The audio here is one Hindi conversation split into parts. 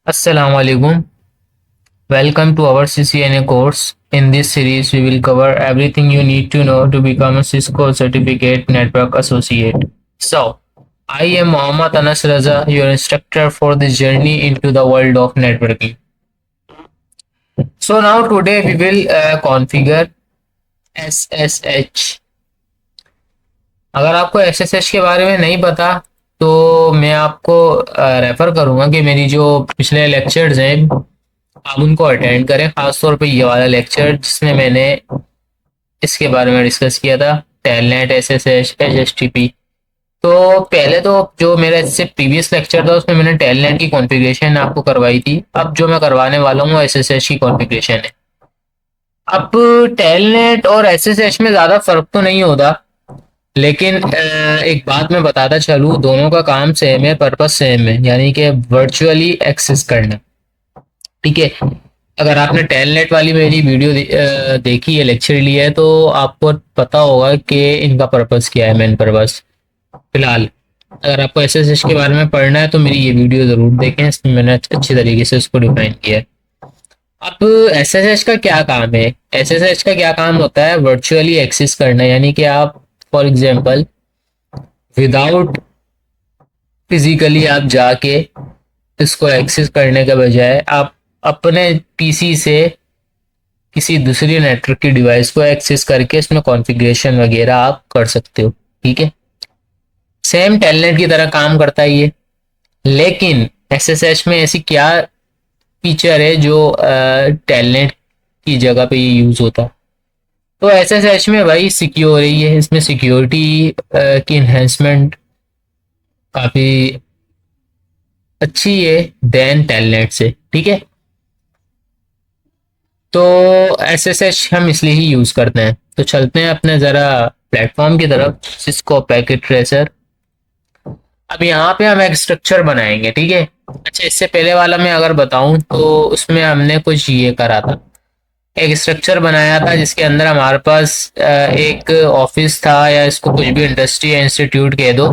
Assalamu alaikum. Welcome to our CCNA course. In this series, we will cover everything you need to know to become a Cisco Certificate Network Associate. So, I am Mohammad Anas Raza, your instructor for this journey into the world of networking. So now today we will configure SSH. अगर आपको SSH के बारे में नहीं पता तो मैं आपको रेफर करूंगा कि मेरी जो पिछले लेक्चर्स हैं आप उनको अटेंड करें, खासतौर पे ये वाला लेक्चर जिसमें मैंने इसके बारे में डिस्कस किया था, टेलनेट, SSH, HTTP। तो पहले तो जो मेरा इससे प्रीवियस लेक्चर था उसमें मैंने टेलनेट की कॉन्फ़िगरेशन आपको करवाई थी। अब जो मैं करवाने वाला हूँ SSH की कॉन्फ़िगरेशन है। अब टेलनेट और SSH में ज़्यादा फर्क तो नहीं होता, लेकिन एक बात मैं बताता चलूँ, दोनों का काम सेम है, पर्पस सेम है, यानी कि वर्चुअली एक्सेस करना। ठीक है। अगर आपने टेलनेट वाली मेरी वीडियो देखी है, लेक्चर लिया है, तो आपको पता होगा कि इनका पर्पस क्या है, मेन पर्पस। फिलहाल अगर आपको एसएसएच के बारे में पढ़ना है तो मेरी ये वीडियो जरूर देखें, इसमें मैंने अच्छी तरीके से उसको डिफाइन किया है। अब एसएसएच का क्या काम है? एसएसएच का क्या काम होता है? वर्चुअली एक्सेस करना, यानी कि आप फॉर एग्जांपल विदाउट फिजिकली आप जाके इसको एक्सेस करने के बजाय आप अपने पीसी से किसी दूसरी नेटवर्क की डिवाइस को एक्सेस करके इसमें कॉन्फ़िगरेशन वगैरह आप कर सकते हो। ठीक है। सेम टेलनेट की तरह काम करता है ये, लेकिन एसएसएच में ऐसी क्या फीचर है जो टेलनेट की जगह पे ये यूज होता है? तो एसएसएच में भाई सिक्योर है, ये इसमें सिक्योरिटी की इन्हेंसमेंट काफी अच्छी है देन टेलनेट से। ठीक है। तो एसएसएच हम इसलिए ही यूज करते हैं। तो चलते हैं अपने जरा प्लेटफॉर्म की तरफ, सिस्को पैकेट ट्रेसर। अब यहाँ पे हम एक स्ट्रक्चर बनाएंगे। ठीक है। अच्छा, इससे पहले वाला मैं अगर बताऊं तो उसमें हमने कुछ ये करा था, एक स्ट्रक्चर बनाया था जिसके अंदर हमारे पास एक ऑफिस था, या इसको कुछ भी इंडस्ट्री या इंस्टीट्यूट कह दो।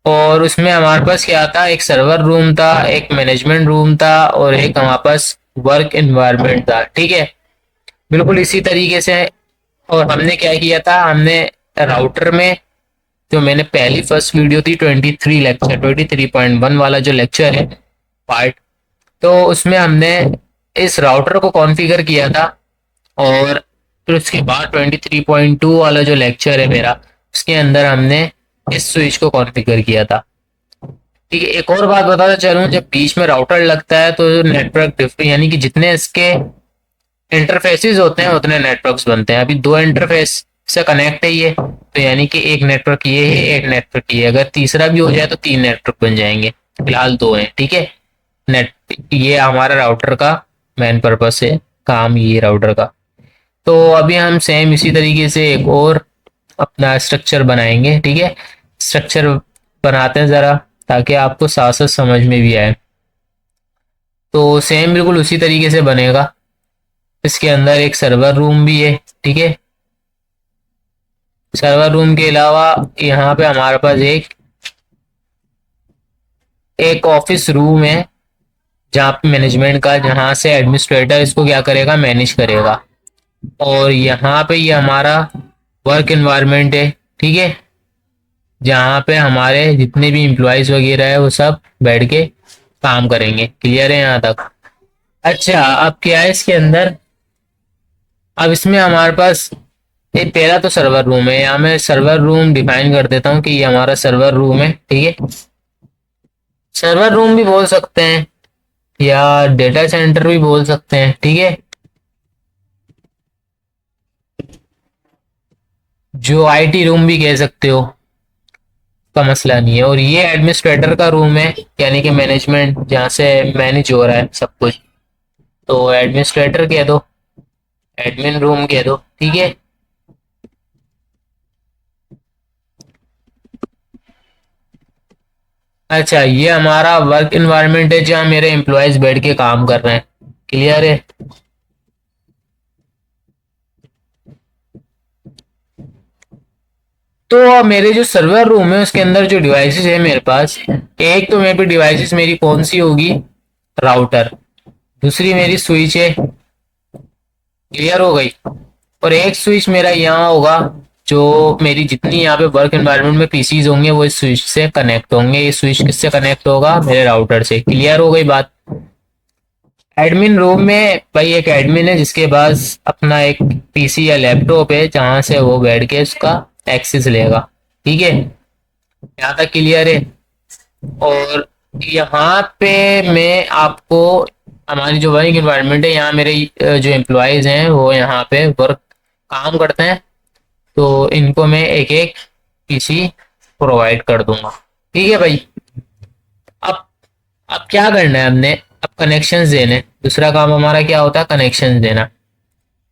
और उसमें हमारे पास क्या था, एक सर्वर रूम था, एक मैनेजमेंट रूम था, और एक हमारे पास वर्क एनवायरनमेंट था। ठीक है। बिल्कुल इसी तरीके से। और हमने क्या किया था, हमने राउटर में, जो मैंने पहली फर्स्ट वीडियो थी 23 वाला जो लेक्चर है पार्ट, तो उसमें हमने इस राउटर को कॉन्फ़िगर किया था। और फिर उसके बाद 23.2 वाला जो लेक्चर है मेरा, उसके अंदर हमने इस स्विच को कॉन्फ़िगर किया था। ठीक है। एक और बात बताता चलूं, जब बीच में राउटर लगता है तो नेटवर्क यानी कि जितने इसके इंटरफेसेस होते हैं उतने नेटवर्क्स बनते हैं। अभी दो इंटरफेस से कनेक्ट है ये, तो यानी कि एक नेटवर्क ये है, एक नेटवर्क ये है। अगर तीसरा भी हो जाए तो तीन नेटवर्क बन जाएंगे। फिलहाल दो हैं। ठीक है। नेट ये हमारा राउटर का मेन पर्पस है, काम ये राउटर का। तो अभी हम सेम इसी तरीके से एक और अपना स्ट्रक्चर बनाएंगे। ठीक है। स्ट्रक्चर बनाते हैं जरा, ताकि आपको साथ साथ समझ में भी आए। तो सेम बिल्कुल उसी तरीके से बनेगा। इसके अंदर एक सर्वर रूम भी है। ठीक है। सर्वर रूम के अलावा यहाँ पे हमारे पास एक एक ऑफिस रूम है, जहाँ पे मैनेजमेंट का, जहाँ से एडमिनिस्ट्रेटर इसको क्या करेगा, मैनेज करेगा। और यहाँ पे ये हमारा वर्क एनवायरनमेंट है। ठीक है। जहाँ पे हमारे जितने भी एम्प्लॉयज वगैरह है वो सब बैठ के काम करेंगे। क्लियर है यहाँ तक? अच्छा, अब क्या है इसके अंदर, अब इसमें हमारे पास एक पहला तो सर्वर रूम है। यहाँ मैं सर्वर रूम डिफाइन कर देता हूँ कि ये हमारा सर्वर रूम है। ठीक है। सर्वर रूम भी बोल सकते हैं या डेटा सेंटर भी बोल सकते हैं। ठीक है। जो आईटी रूम भी कह सकते हो, का मसला नहीं है। और ये एडमिनिस्ट्रेटर का रूम है, यानी कि मैनेजमेंट, जहाँ से मैनेज हो रहा है सब कुछ। तो एडमिनिस्ट्रेटर कह दो, एडमिन रूम कह दो। ठीक है। अच्छा, ये हमारा वर्क एनवायरनमेंट है, जहाँ मेरे एम्प्लॉयज बैठ के काम कर रहे हैं। क्लियर है? तो मेरे जो सर्वर रूम है उसके अंदर जो डिवाइसेस है मेरे पास, एक तो मे भी डिवाइसेस मेरी कौन सी होगी, राउटर, दूसरी मेरी स्विच है, क्लियर हो गई। और एक स्विच मेरा यहाँ होगा, जो मेरी जितनी यहाँ पे वर्क एनवायरनमेंट में पीसीज होंगे वो इस स्विच से कनेक्ट होंगे। ये स्विच किससे कनेक्ट होगा, मेरे राउटर से। क्लियर हो गई बात। एडमिन रूम में भाई एक एडमिन है जिसके पास अपना एक पीसी या लैपटॉप है जहां से वो बैठ के उसका एक्सेस लेगा। ठीक है, यहाँ तक क्लियर है। और यहाँ पे मैं आपको हमारी जो वर्क इन्वायरमेंट है, यहाँ मेरे जो एम्प्लॉयज हैं वो यहाँ पे वर्क काम करते हैं, तो इनको मैं एक एक पीसी प्रोवाइड कर दूंगा। ठीक है भाई। अब अब क्या करना है हमने, अब कनेक्शंस देने। दूसरा काम हमारा क्या होता है, कनेक्शंस देना।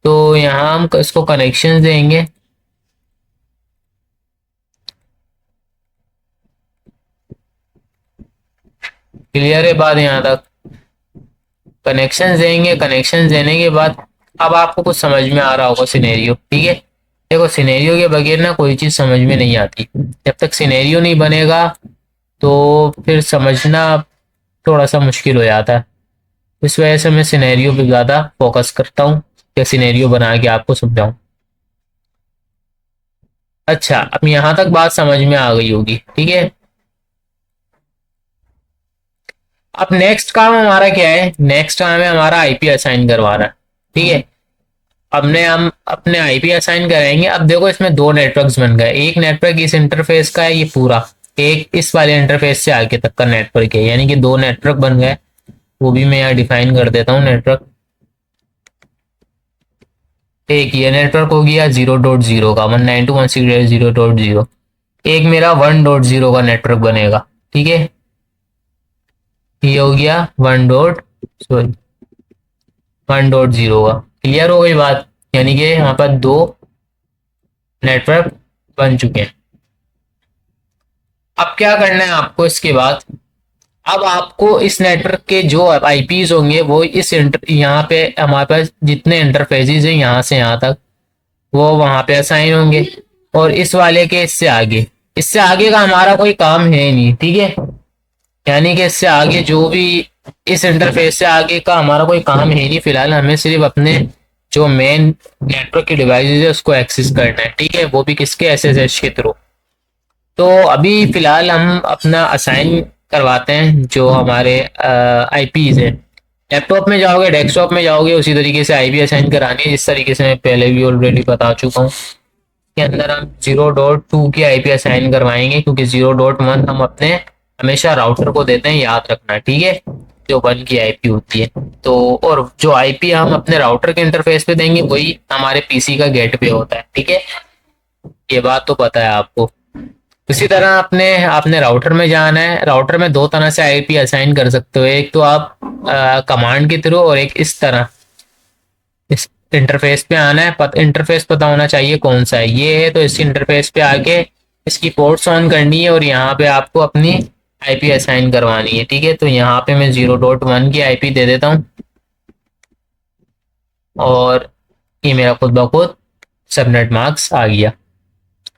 तो यहाँ हम इसको कनेक्शंस देंगे। क्लियर है बात यहाँ तक। कनेक्शंस देंगे, कनेक्शंस देने के बाद अब आपको कुछ समझ में आ रहा होगा सिनेरियो। ठीक है, देखो सिनेरियो के बगैर ना कोई चीज समझ में नहीं आती। जब तक सिनेरियो नहीं बनेगा तो फिर समझना थोड़ा सा मुश्किल हो जाता है। इस वजह से मैं सिनेरियो पे ज्यादा फोकस करता हूँ कि सिनेरियो बना के आपको समझाऊं। अच्छा, अब यहाँ तक बात समझ में आ गई होगी। ठीक है, अब नेक्स्ट काम हमारा क्या है, नेक्स्ट काम है हमारा आईपी असाइन करवाना। ठीक है, हम अपने आईपी असाइन कराएंगे। अब देखो इसमें दो नेटवर्क्स बन गए। एक नेटवर्क इस इंटरफेस का है ये पूरा, एक इस वाले इंटरफेस से आगे तक का नेटवर्क है, यानी कि दो नेटवर्क बन गए। वो भी मैं यहाँ डिफाइन कर देता हूँ नेटवर्क। एक ये नेटवर्क हो गया 0.0 का, 192.168.0.0। एक मेरा 1.0 का नेटवर्क बनेगा। ठीक है, ये हो गया 1.0 का। क्लियर हो गई बात, यानी कि यहाँ पर दो नेटवर्क बन चुके हैं। अब क्या करना है आपको इसके बाद, अब आपको इस नेटवर्क के जो आईपीज होंगे वो यहाँ पे हमारे पास जितने इंटरफेसेस हैं यहाँ से यहाँ तक वो वहां पे असाइन होंगे। और इस वाले के इससे आगे का हमारा कोई काम है नहीं। ठीक है, यानी कि इससे आगे जो भी इस इंटरफेस से आगे का हमारा कोई काम है नहीं। फिलहाल हमें सिर्फ अपने जो मेन नेटवर्क के डिवाइसेस है उसको एक्सेस करना है। ठीक है, वो भी किसके, एसएसएच के थ्रू। तो अभी फिलहाल हम अपना असाइन करवाते हैं जो हमारे आईपीज है। लैपटॉप में जाओगे, डेस्कटॉप में जाओगे, उसी तरीके से आईपी असाइन करानी है जिस तरीके से मैं पहले भी ऑलरेडी बता चुका हूँ। के अंदर हम 0.2 की आईपी असाइन करवाएंगे, क्योंकि 0.1 हम अपने हमेशा राउटर को देते हैं, याद रखना। ठीक है, जो 1 की आईपी होती है। तो और जो आईपी हम अपने राउटर के इंटरफेस पे देंगे वही हमारे पीसी का गेटवे होता है। ठीक है, ये बात तो पता है आपको। इसी तरह आपने राउटर में जाना है। राउटर में दो तरह से आईपी असाइन कर सकते हो, एक तो आप कमांड के थ्रू, और एक इस तरह इस इंटरफेस पे आना है। इंटरफेस पता होना चाहिए कौन सा है। ये है तो इस इंटरफेस पे आके इसकी पोर्ट्स ऑन करनी है और यहाँ पे आपको अपनी आईपी असाइन करवानी है। ठीक है, तो यहाँ पे मैं 0.1 की आईपी दे देता हूँ और ये मेरा खुद ब खुद सबनेट मार्क्स आ गया।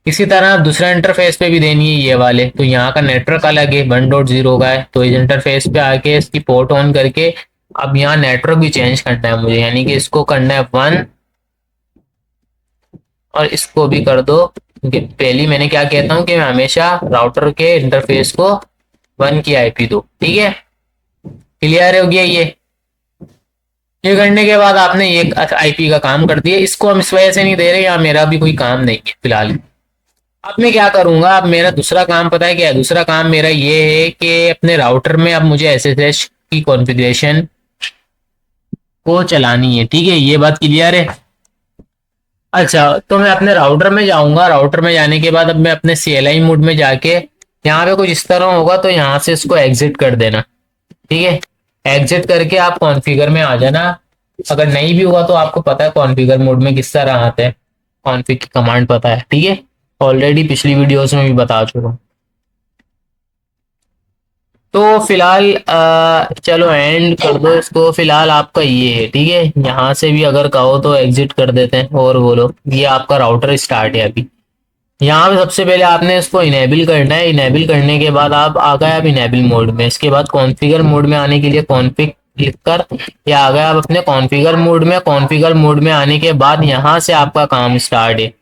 इसी तरह दूसरा इंटरफेस पे भी देनी है ये वाले। तो यहाँ का नेटवर्क अलग है, 1.0 का है, तो इस इंटरफेस पे आके इसकी पोर्ट ऑन करके अब यहाँ नेटवर्क भी चेंज करना है मुझे, यानी कि इसको करना है 1 और इसको भी कर दो। क्योंकि पहली मैंने क्या कहता हूँ कि मैं हमेशा राउटर के इंटरफेस को 1 की आईपी दो। ठीक है, क्लियर हो गया ये करने के बाद आपने ये आईपी का काम कर दिया। इसको हम इस वजह से नहीं दे रहे, यहाँ मेरा भी कोई काम नहीं है फिलहाल। अब मैं क्या करूंगा, अब मेरा दूसरा काम पता है क्या है, दूसरा काम मेरा ये है कि अपने राउटर में अब मुझे एसएसएच की कॉन्फ़िगरेशन को चलानी है। ठीक है, ये बात क्लियर है। अच्छा, तो मैं अपने राउटर में जाऊंगा। राउटर में जाने के बाद अब मैं अपने CLI मोड में जाके यहाँ पे कुछ इस तरह होगा, तो यहाँ से इसको एग्जिट कर देना। ठीक है, एग्जिट करके आप कॉन्फ़िगर में आ जाना। अगर नहीं भी हुआ तो आपको पता है कॉन्फ़िगर मोड में किस तरह आते हैं, कॉन्फ़िग की कमांड पता है। ठीक है, ऑलरेडी पिछली वीडियोस में भी बता चुका हूँ। तो फिलहाल चलो एंड कर दो इसको। फिलहाल आपका ये है। ठीक है, यहाँ से भी अगर कहो तो एग्जिट कर देते हैं और बोलो ये आपका राउटर स्टार्ट है। अभी यहाँ पे सबसे पहले आपने इसको इनेबल करना है। इनेबल करने के बाद आप आ गए अब इनेबल मोड में। इसके बाद कॉन्फ़िगर मोड में आने के लिए कॉन्फ़िग लिखकर या आ गए आप अपने कॉन्फ़िगर मोड में। कॉन्फ़िगर मोड में आने के बाद यहाँ से आपका काम स्टार्ट है।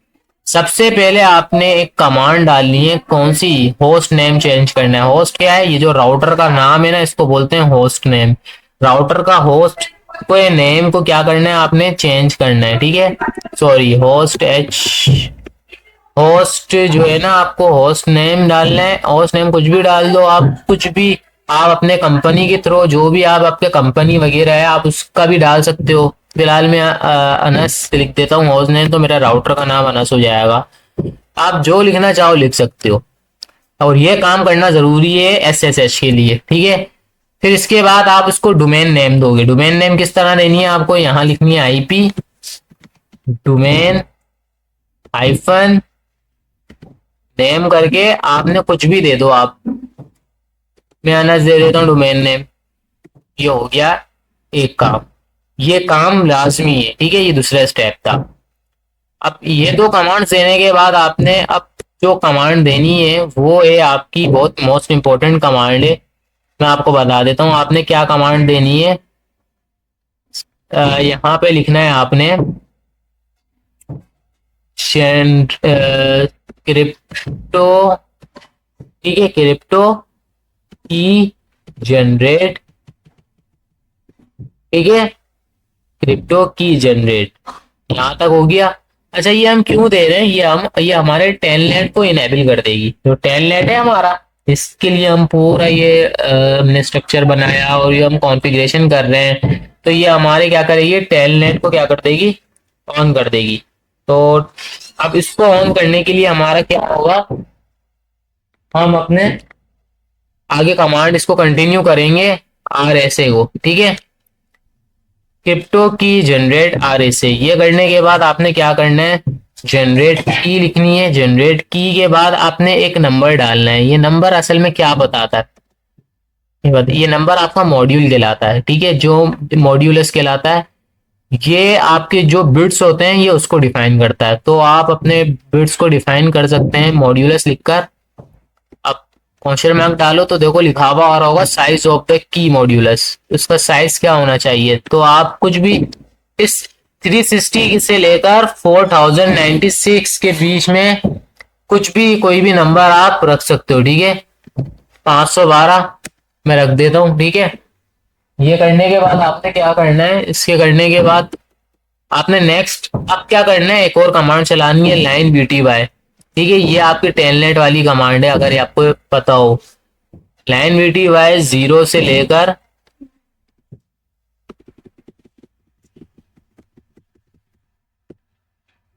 सबसे पहले आपने एक कमांड डालनी है, कौन सी? होस्ट नेम चेंज करना है। होस्ट क्या है? ये जो राउटर का नाम है ना, इसको बोलते हैं होस्ट नेम। राउटर का होस्ट को, ये नेम को क्या करना है आपने? चेंज करना है, ठीक है। सॉरी, होस्ट होस्ट जो है ना, आपको होस्ट नेम डालना है। होस्ट नेम कुछ भी डाल दो आप, कुछ भी आप अपने कंपनी के थ्रू, जो भी आप आपके कंपनी वगैरह है आप उसका भी डाल सकते हो। फिलहाल मैं अनस लिख देता हूँ होस्ट नेम, तो मेरा राउटर का नाम अनस हो जाएगा। आप जो लिखना चाहो लिख सकते हो। और ये काम करना जरूरी है एसएसएच के लिए, ठीक है। फिर इसके बाद आप इसको डोमेन नेम दोगे। डोमेन नेम किस तरह देनी है आपको? यहाँ लिखनी है आईपी डोमेन हाइफन नेम करके आपने कुछ भी दे दो आप। मैं अनस दे देता हूँ डोमेन नेम। ये हो गया एक काम। ये काम लाजमी है, ठीक है। ये दूसरा स्टेप था। अब ये दो कमांड देने के बाद आपने अब जो कमांड देनी है वो है आपकी बहुत मोस्ट इंपॉर्टेंट कमांड है। मैं आपको बता देता हूँ आपने क्या कमांड देनी है। यहाँ पे लिखना है आपने क्रिप्टो, ठीक है, क्रिप्टो की जनरेट, ठीक है, क्रिप्टो की जनरेट। यहां तक हो गया। अच्छा, ये हम क्यों दे रहे हैं? ये हमारे टेलनेट को इनेबल कर देगी। जो टेलनेट है हमारा, इसके लिए हम पूरा ये हमने स्ट्रक्चर बनाया और ये हम कॉन्फ़िगरेशन कर रहे हैं। तो ये हमारे क्या करेगी? टेलनेट को क्या कर देगी? ऑन कर देगी। तो अब इसको ऑन करने के लिए हमारा क्या होगा? हम अपने आगे कमांड इसको कंटिन्यू करेंगे RSA को, ठीक है। क्रिप्टो की जनरेट RSA, ये करने के बाद आपने क्या करना है? जनरेट की लिखनी है। जनरेट की के बाद आपने एक नंबर डालना है। ये नंबर असल में क्या बताता है? ये नंबर आपका मॉड्यूल कहलाता है, ठीक है, जो मॉड्यूलस कहलाता है। ये आपके जो बिट्स होते हैं ये उसको डिफाइन करता है। तो आप अपने बिट्स को डिफाइन कर सकते हैं मॉड्यूलस लिखकर। अब क्वेश्चन मार्क डालो तो देखो लिखा हुआ आ रहा होगा size of the key modulus. उसका साइज क्या होना चाहिए? तो आप कुछ भी इस 360 से लेकर 4096 के बीच में कुछ भी, कोई भी नंबर आप रख सकते हो, ठीक है। 512 मैं रख देता हूँ, ठीक है। ये करने के बाद आपने क्या करना है? इसके करने के बाद आपने नेक्स्ट अब क्या करना है? एक और कमांड चलानी है, लाइन बीटी वाई, ठीक है। ये आपकी टेलनेट वाली कमांड है, अगर आपको पता हो। लाइन बीटी वाई 0 से लेकर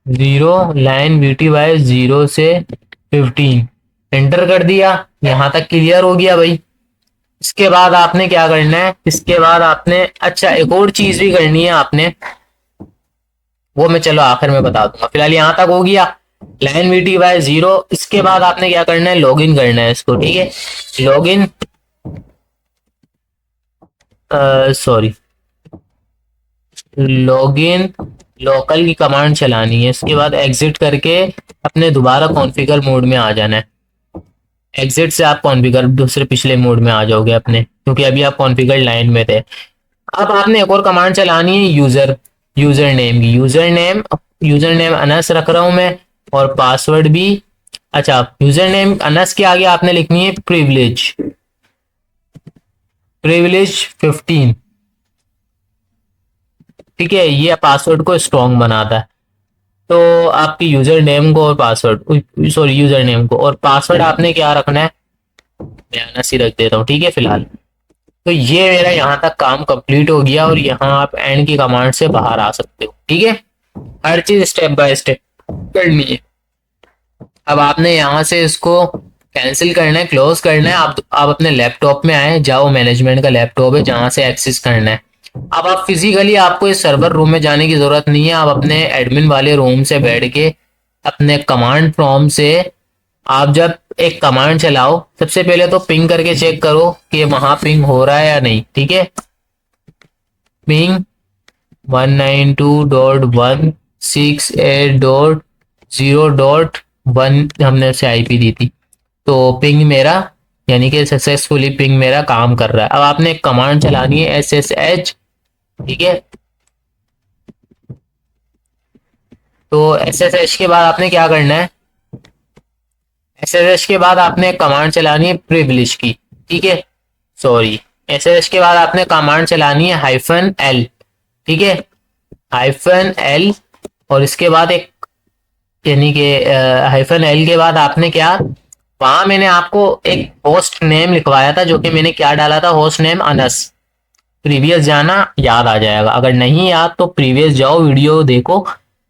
0 से 15 एंटर कर दिया। यहां तक क्लियर हो गया भाई। इसके बाद आपने क्या करना है? इसके बाद आपने अच्छा एक और चीज भी करनी है आपने, वो मैं चलो आखिर में बता दूंगा। फिलहाल यहां तक हो गया लाइन वीटी बाय 0। इसके बाद आपने क्या करना है? लॉगिन करना है इसको, ठीक है। लॉगिन, सॉरी, लॉगिन लोकल की कमांड चलानी है। इसके बाद एग्जिट करके अपने दोबारा कॉन्फ़िगर मोड में आ जाना है। एग्जिट से आप कॉन्फ़िगर दूसरे पिछले मोड में आ जाओगे अपने, क्योंकि अभी आप कॉन्फ़िगर लाइन में थे। अब आपने एक और कमांड चलानी है यूजर नेम की। यूजर नेम अनस रख रहा हूं मैं, और पासवर्ड भी। अच्छा, यूजर नेम अनस के आगे आपने लिखनी है प्रिविलेज 15, ठीक है। ये पासवर्ड को स्ट्रॉन्ग बनाता है। तो आपकी यूजर नेम को और पासवर्ड, सॉरी, यूजर नेम को और पासवर्ड आपने क्या रखना है? मैं अनस ही रख देता हूँ, ठीक है फिलहाल। तो ये मेरा यहाँ तक काम कंप्लीट हो गया और यहाँ आप एंड की कमांड से बाहर आ सकते हो, ठीक है। हर चीज स्टेप बाय स्टेप करनी है। अब आपने यहाँ से इसको कैंसिल करना है, क्लोज करना है। आप अपने लैपटॉप में आए, जाओ, मैनेजमेंट का लैपटॉप है जहाँ से एक्सेस करना है। अब आप फिजिकली, आपको इस सर्वर रूम में जाने की जरूरत नहीं है। आप अपने एडमिन वाले रूम से बैठ के अपने कमांड प्रॉम्प्ट से आप जब एक कमांड चलाओ, सबसे पहले तो पिंग करके चेक करो कि वहां पिंग हो रहा है या नहीं, ठीक है। पिंग 192.168.0.1 हमने उसे आईपी दी थी, तो पिंग मेरा यानी कि सक्सेसफुली पिंग मेरा काम कर रहा है। अब आपने एक कमांड चलानी है SSH, ठीक है। तो SSH के बाद आपने क्या करना है, SSH के बाद आपने कमांड चलानी है प्रिविलेज की, ठीक है, सॉरी, SSH के बाद आपने कमांड चलानी है -L, ठीक है, -L। और इसके बाद एक, यानी कि -L के बाद आपने क्या, वहां मैंने आपको एक होस्ट नेम लिखवाया था, जो कि मैंने क्या डाला था, होस्ट नेम अनस। प्रीवियस जाना, याद आ जाएगा। अगर नहीं याद तो प्रीवियस जाओ, वीडियो देखो।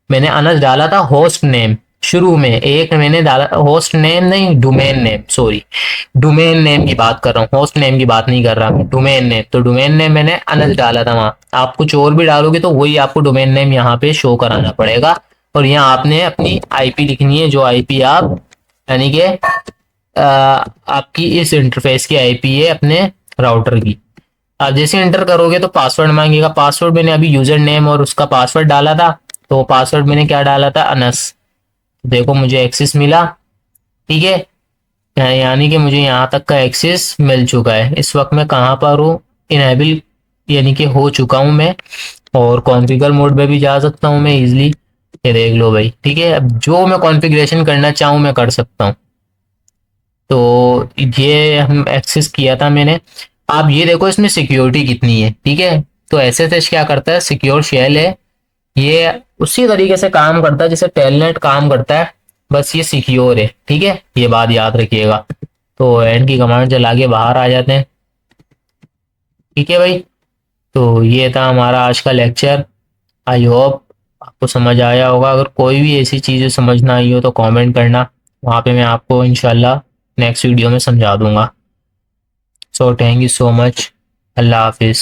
मैंने अनस डाला था होस्ट नेम शुरू में, एक मैंने डाला होस्ट नेम, नहीं domain name, sorry, domain name की बात कर रहा हूँ, होस्ट नेम की बात नहीं कर रहा मैं, डोमेन नेम। तो डोमेन नेम मैंने अनस डाला था वहां। आप कुछ और भी डालोगे तो वही आपको डोमेन नेम यहाँ पे शो कराना पड़ेगा। और यहाँ आपने अपनी आईपी लिखनी है, जो आईपी आप, यानी कि आपकी इस इंटरफेस की आईपी है अपने राउटर की। आप जैसे एंटर करोगे तो पासवर्ड मांगेगा। पासवर्ड मैंने अभी यूजर नेम और उसका पासवर्ड डाला था, तो पासवर्ड मैंने क्या डाला था, अनस। देखो मुझे एक्सेस मिला, ठीक है, यानी कि मुझे यहाँ तक का एक्सेस मिल चुका है। इस वक्त मैं कहाँ पर हूँ, इनेबल यानी कि हो चुका हूँ मैं, और कॉन्फ़िगर मोड में भी जा सकता हूँ मैं इजिली। ये देख लो भाई, ठीक है। अब जो मैं कॉन्फ़िगरेशन करना चाहूँ मैं कर सकता हूँ। तो ये हम एक्सेस किया था मैंने। आप ये देखो इसमें सिक्योरिटी कितनी है, ठीक है। तो एसएसएच क्या करता है, सिक्योर शेल है, ये उसी तरीके से काम करता है जैसे टेलनेट काम करता है, बस ये सिक्योर है, ठीक है, ये बात याद रखिएगा। तो एंड की कमांड चला के बाहर आ जाते हैं, ठीक है भाई। तो ये था हमारा आज का लेक्चर। आई होप आपको समझ आया होगा। अगर कोई भी ऐसी चीज़ें समझ ना आई हो तो कमेंट करना, वहाँ पे मैं आपको इंशाल्लाह नेक्स्ट वीडियो में समझा दूंगा। So thank you so much. अल्लाह हाफिज़।